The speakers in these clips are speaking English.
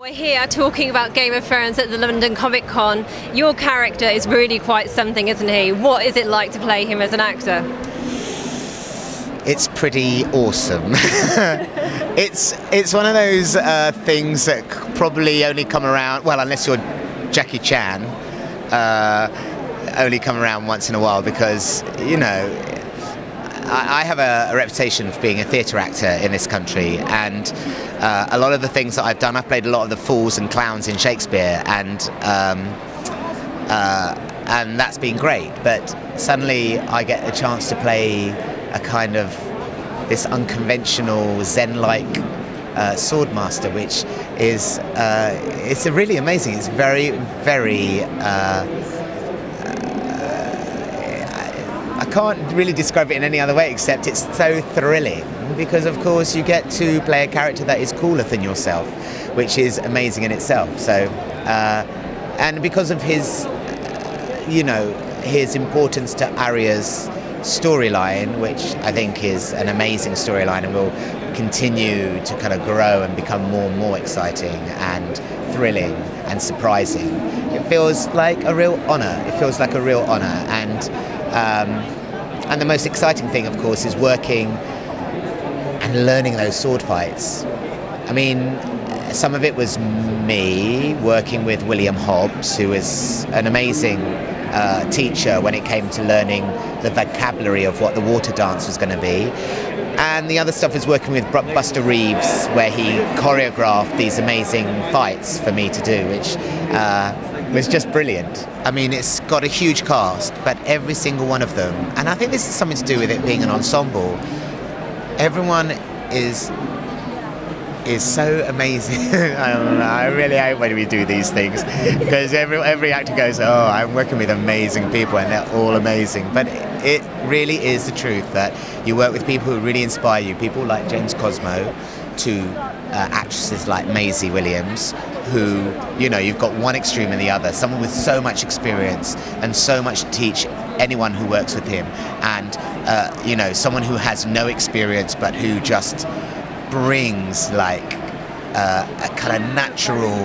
We're here talking about Game of Thrones at the London Comic Con. Your character is really quite something, isn't he? What is it like to play him as an actor? It's pretty awesome. it's one of those things that probably only come around, well, unless you're Jackie Chan, only come around once in a while because, you know, I have a reputation for being a theatre actor in this country, and a lot of the things that I've done, I've played a lot of the fools and clowns in Shakespeare, and that's been great. But suddenly I get a chance to play a kind of this unconventional Zen-like swordmaster, which is it's really amazing. It's very, very. I can't really describe it in any other way except it's so thrilling because, of course, you get to play a character that is cooler than yourself, which is amazing in itself. So, and because of his, you know, his importance to Arya's storyline, which I think is an amazing storyline and will continue to kind of grow and become more and more exciting and thrilling and surprising, it feels like a real honour. It feels like a real honour, and the most exciting thing, of course, is working and learning those sword fights. I mean, some of it was me working with William Hobbs, who is an amazing teacher when it came to learning the vocabulary of what the water dance was going to be. And the other stuff is working with Buster Reeves, where he choreographed these amazing fights for me to do, which was just brilliant. I mean, it's got a huge cast, but every single one of them, and I think this is something to do with it being an ensemble, everyone is so amazing. I really hope when we do these things, because every actor goes, oh, I'm working with amazing people and they're all amazing. But it really is the truth that you work with people who really inspire you, people like James Cosmo, to actresses like Maisie Williams, who, you know, you've got one extreme and the other, someone with so much experience and so much to teach anyone who works with him, and you know, someone who has no experience but who just brings like a kind of natural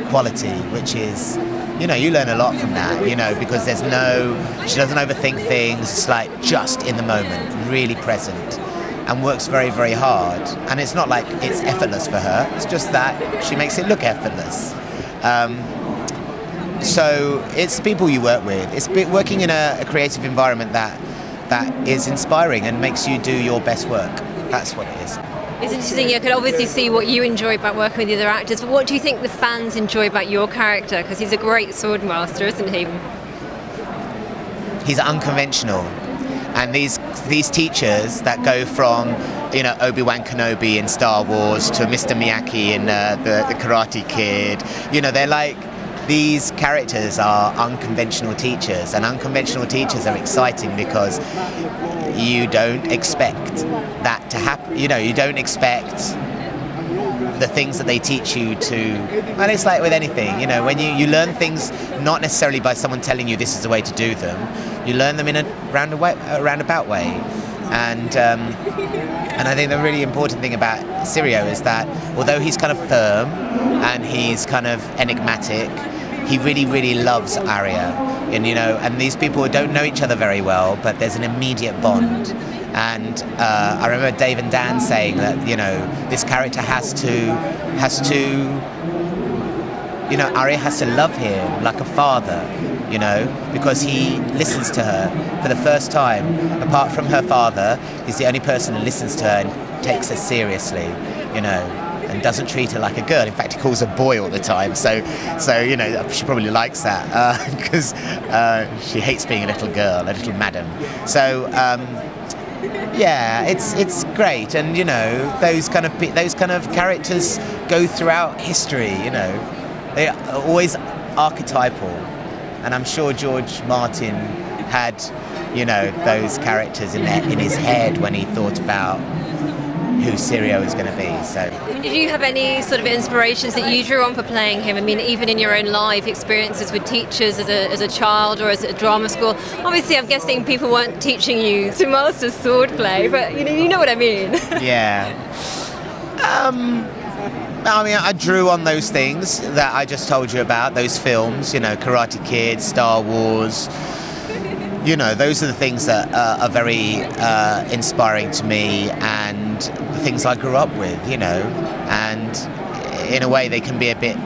quality, which is, you know, you learn a lot from that, you know, because there's no, she doesn't overthink things, it's like just in the moment, really present, and works very, very hard. And it's not like it's effortless for her, it's just that she makes it look effortless. So it's people you work with, it's working in a creative environment that is inspiring and makes you do your best work. That's what it is. It's interesting, you can obviously see what you enjoy about working with the other actors, but what do you think the fans enjoy about your character? Because he's a great sword master, isn't he? He's unconventional, and these teachers that go from, you know, Obi-Wan Kenobi in Star Wars to Mr. Miyagi in the Karate Kid, you know, they're like, these characters are unconventional teachers, and unconventional teachers are exciting because you don't expect that to happen. You know, you don't expect the things that they teach you to, and it's like with anything, you know, when you learn things not necessarily by someone telling you this is the way to do them, you learn them in a roundabout way. And I think the really important thing about Syrio is that although he's kind of firm and he's kind of enigmatic, he really, really loves Arya, and you know, and these people don't know each other very well, but there's an immediate bond. And I remember Dave and Dan saying that, you know, this character has to, you know, Arya has to love him like a father, you know, because he listens to her for the first time. Apart from her father, he's the only person who listens to her and takes her seriously, you know, and doesn't treat her like a girl. In fact, he calls her boy all the time. So you know, she probably likes that because she hates being a little girl, a little madam. So yeah, it's great, and you know, those kind of characters go throughout history. You know, they are always archetypal, and I'm sure George Martin had, you know, those characters in his head when he thought about who Syrio is going to be. So, did you have any sort of inspirations that you drew on for playing him? I mean, even in your own life experiences with teachers as a child or as a drama school. Obviously, I'm guessing people weren't teaching you to master swordplay, but you know what I mean. Yeah. I mean, I drew on those things that I just told you about, those films, you know, Karate Kid, Star Wars. You know, those are the things that are very inspiring to me, and the things I grew up with, you know. And in a way, they can be a bit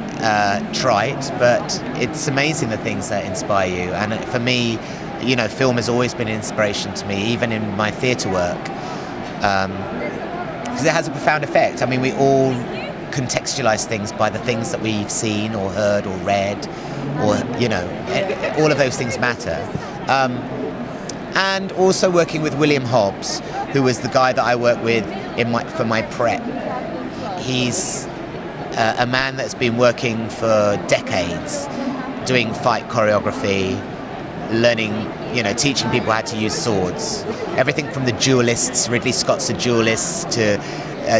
trite, but it's amazing the things that inspire you. And for me, you know, film has always been an inspiration to me, even in my theatre work, because it has a profound effect. I mean, we all contextualize things by the things that we've seen or heard or read, or, you know, all of those things matter. And also working with William Hobbs, who was the guy that I worked with for my prep. He's a man that's been working for decades, doing fight choreography, learning, you know, teaching people how to use swords. Everything from the duelists, Ridley Scott's The Duelists, to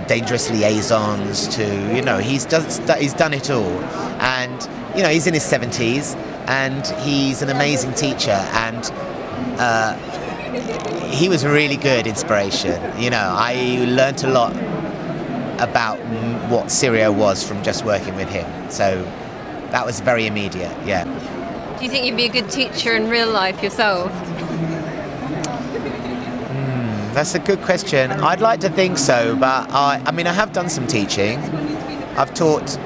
Dangerous Liaisons, to, you know, he's done it all. And, you know, he's in his 70s, and he's an amazing teacher, and he was a really good inspiration. You know, I learnt a lot about what Cirio was from just working with him. So that was very immediate, yeah. Do you think you'd be a good teacher in real life yourself? That's a good question. I'd like to think so, but I mean, I have done some teaching. I've taught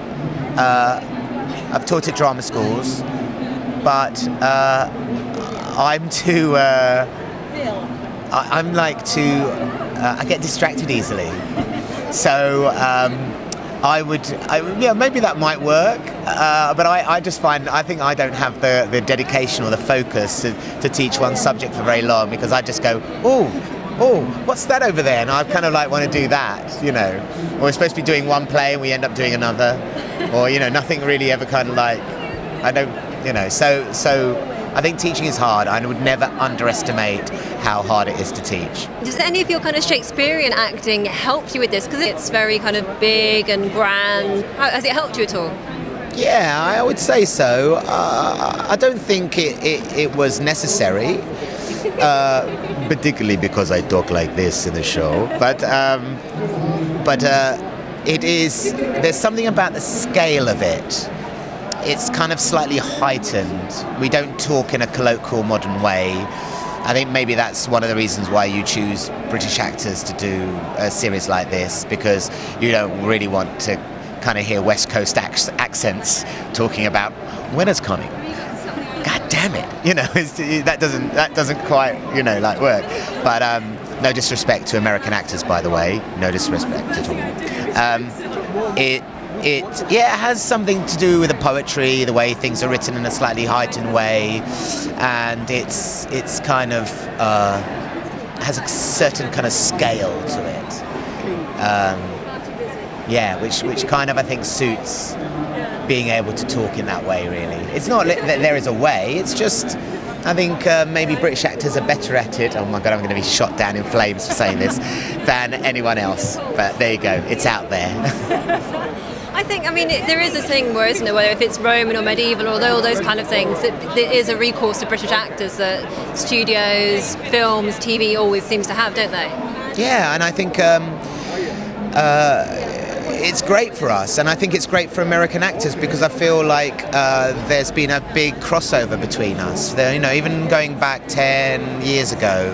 at drama schools, but I'm too. I'm like too. I get distracted easily, so yeah, maybe that might work. But I just find, I think I don't have the dedication or the focus to teach one subject for very long, because I just go, oh, what's that over there? And I kind of like want to do that, you know. Or we're supposed to be doing one play and we end up doing another, or, you know, nothing really ever kind of like, I don't, you know. So I think teaching is hard. I would never underestimate how hard it is to teach. Does any of your kind of Shakespearean acting help you with this? Because it's very kind of big and grand. Has it helped you at all? Yeah, I would say so. I don't think it was necessary, particularly because I talk like this in the show. But it is. There's something about the scale of it. It's kind of slightly heightened. We don't talk in a colloquial, modern way. I think maybe that's one of the reasons why you choose British actors to do a series like this, because you don't really want to kind of hear West Coast accents talking about winter's coming. God damn it, you know, that doesn't quite, you know, like work. But no disrespect to American actors, by the way, no disrespect at all. It has something to do with the poetry, the way things are written in a slightly heightened way, and it's kind of has a certain kind of scale to it. Yeah, which kind of, I think, suits being able to talk in that way, really. It's not that there is a way, it's just, I think maybe British actors are better at it, oh my God, I'm going to be shot down in flames for saying this, than anyone else. But there you go, it's out there. I think, I mean, there is a thing where, isn't it, whether if it's Roman or medieval or all those kind of things, that there is a recourse to British actors that studios, films, TV always seems to have, don't they? Yeah, and I think it's great for us, and I think it's great for American actors, because I feel like there's been a big crossover between us. You know, even going back 10 years ago,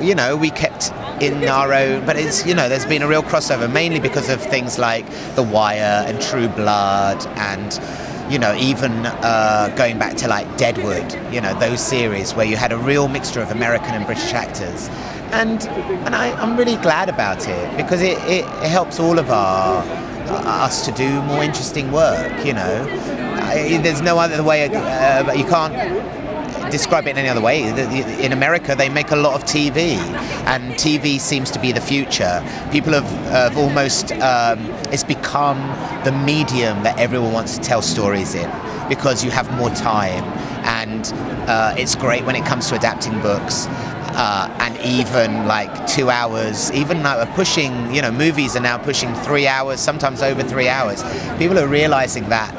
you know, we kept in our own, but it's, you know, there's been a real crossover, mainly because of things like The Wire and True Blood, and, you know, even going back to like Deadwood, you know, those series where you had a real mixture of American and British actors. And I'm really glad about it, because it helps all of us to do more interesting work, you know. There's no other way, you can't describe it in any other way. In America, they make a lot of TV, and TV seems to be the future. People have almost, it's become the medium that everyone wants to tell stories in, because you have more time, and it's great when it comes to adapting books. And even like 2 hours, even like pushing, you know, movies are now pushing 3 hours, sometimes over 3 hours. People are realizing that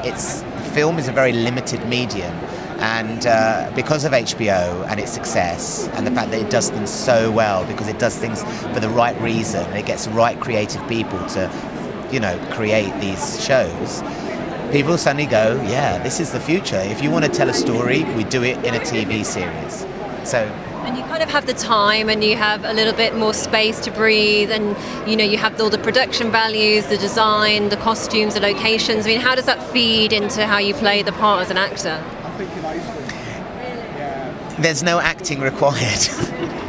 film is a very limited medium, and because of HBO and its success, and the fact that it does things so well, because it does things for the right reason, and it gets the right creative people to create these shows, people suddenly go, yeah, this is the future. If you want to tell a story, we do it in a TV series. And you kind of have the time, and you have a little bit more space to breathe, and you have all the production values, the design, the costumes, the locations. I mean, how does that feed into how you play the part as an actor? There's no acting required.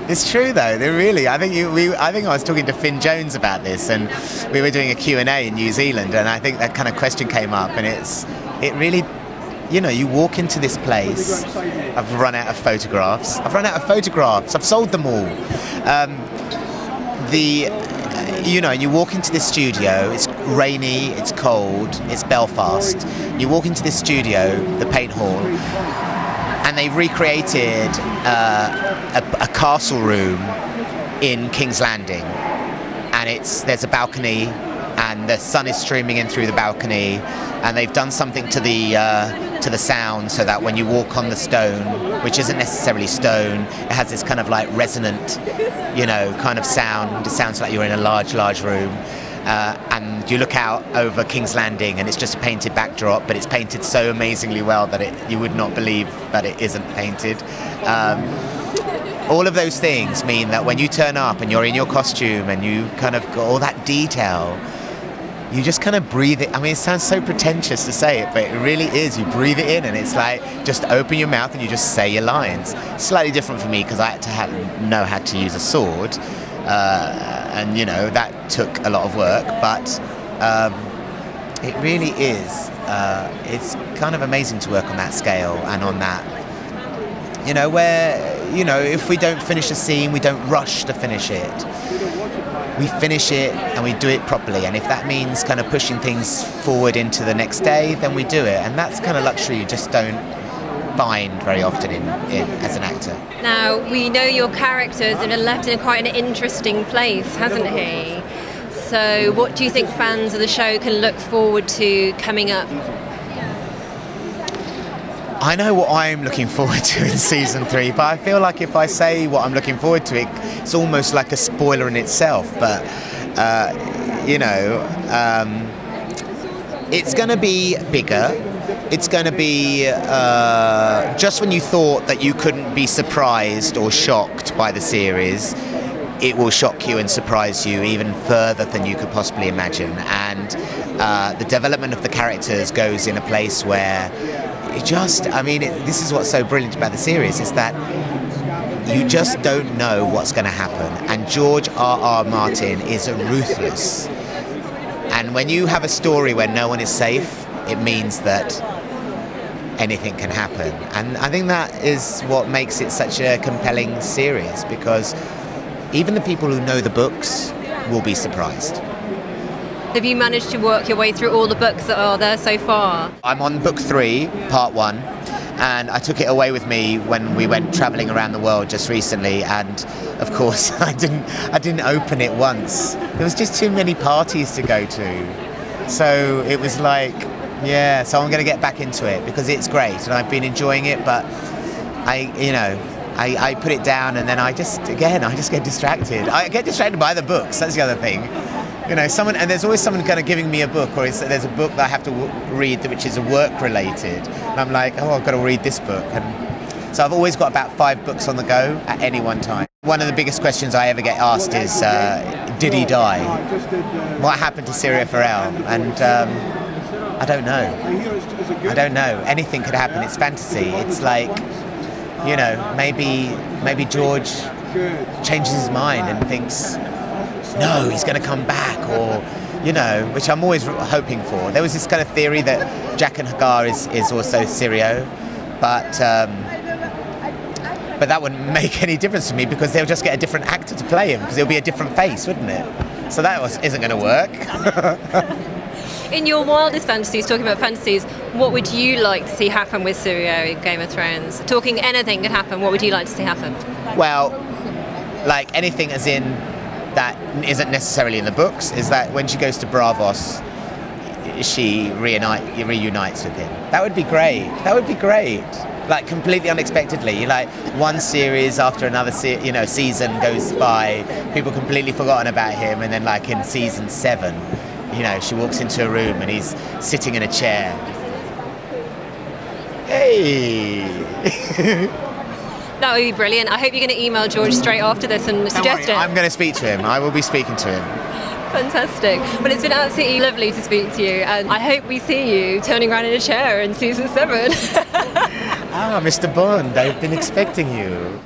It's true though. I think I was talking to Finn Jones about this, and we were doing a Q&A in New Zealand, and I think that kind of question came up, and it really. You walk into this place. I've run out of photographs. I've sold them all. You walk into this studio. It's rainy. It's cold. It's Belfast. You walk into this studio, the Paint Hall, and they've recreated a castle room in King's Landing, and there's a balcony, and the sun is streaming in through the balcony, and they've done something to the sound so that when you walk on the stone, which isn't necessarily stone, it has this kind of like resonant, kind of sound. It sounds like you're in a large room, and you look out over King's Landing, and it's just a painted backdrop, but it's painted so amazingly well that you would not believe that it isn't painted. All of those things mean that when you turn up and you're in your costume and you kind of got all that detail, you just kind of breathe it. I mean, it sounds so pretentious to say it, but it really is. You breathe it in, and it's like just open your mouth and you just say your lines. Slightly different for me because I had to know how to use a sword, and that took a lot of work. But it really is. It's kind of amazing to work on that scale and on that. Where if we don't finish a scene, we don't rush to finish it. We finish it and we do it properly, and if that means kind of pushing things forward into the next day, then we do it, and that's kind of luxury you just don't find very often in as an actor. Now, we know your character's left in quite an interesting place, hasn't he? So what do you think fans of the show can look forward to coming up? I know what I'm looking forward to in season 3, but I feel like if I say what I'm looking forward to, it's almost like a spoiler in itself. But it's going to be bigger. It's going to be just when you thought that you couldn't be surprised or shocked by the series, it will shock you and surprise you even further than you could possibly imagine. And the development of the characters goes in a place where this is what's so brilliant about the series, is that you just don't know what's going to happen. And George R.R. Martin is ruthless. And when you have a story where no one is safe, it means that anything can happen. And I think that is what makes it such a compelling series, because even the people who know the books will be surprised. Have you managed to work your way through all the books that are there so far? I'm on book 3, part 1, and I took it away with me when we went travelling around the world just recently, and of course I didn't open it once. There was just too many parties to go to. So it was like, so I'm going to get back into it because it's great and I've been enjoying it, but I put it down, and then I just get distracted. I get distracted by the books, that's the other thing. And there's always someone kind of giving me a book, or there's a book that I have to read which is work related, and I'm like, I've got to read this book. And so I've always got about 5 books on the go at any one time. One of the biggest questions I ever get asked is, did he die? What happened to Syria Farrell? And I don't know. Anything could happen. It's fantasy. It's like, maybe George changes his mind and thinks, no, he's going to come back, or, which I'm always hoping for. There was this kind of theory that Jaqen H'ghar is also Syrio, but that wouldn't make any difference to me because they'll just get a different actor to play him, because it'll be a different face, wouldn't it? So that isn't going to work. In your wildest fantasies, talking about fantasies, what would you like to see happen with Syrio in Game of Thrones? Talking anything could happen, what would you like to see happen? Well, like anything as in that isn't necessarily in the books, is that when she goes to Braavos, she reunites with him. That would be great. Like completely unexpectedly, like one series after another season goes by, people completely forgotten about him, and then like in season 7, you know, she walks into a room and he's sitting in a chair. Hey! That would be brilliant. I hope you're going to email George straight after this and suggest it. I'm going to speak to him. I will be speaking to him. Fantastic. Well, it's been absolutely lovely to speak to you, and I hope we see you turning around in a chair in season 7. Ah, Mr. Bond, I've been expecting you.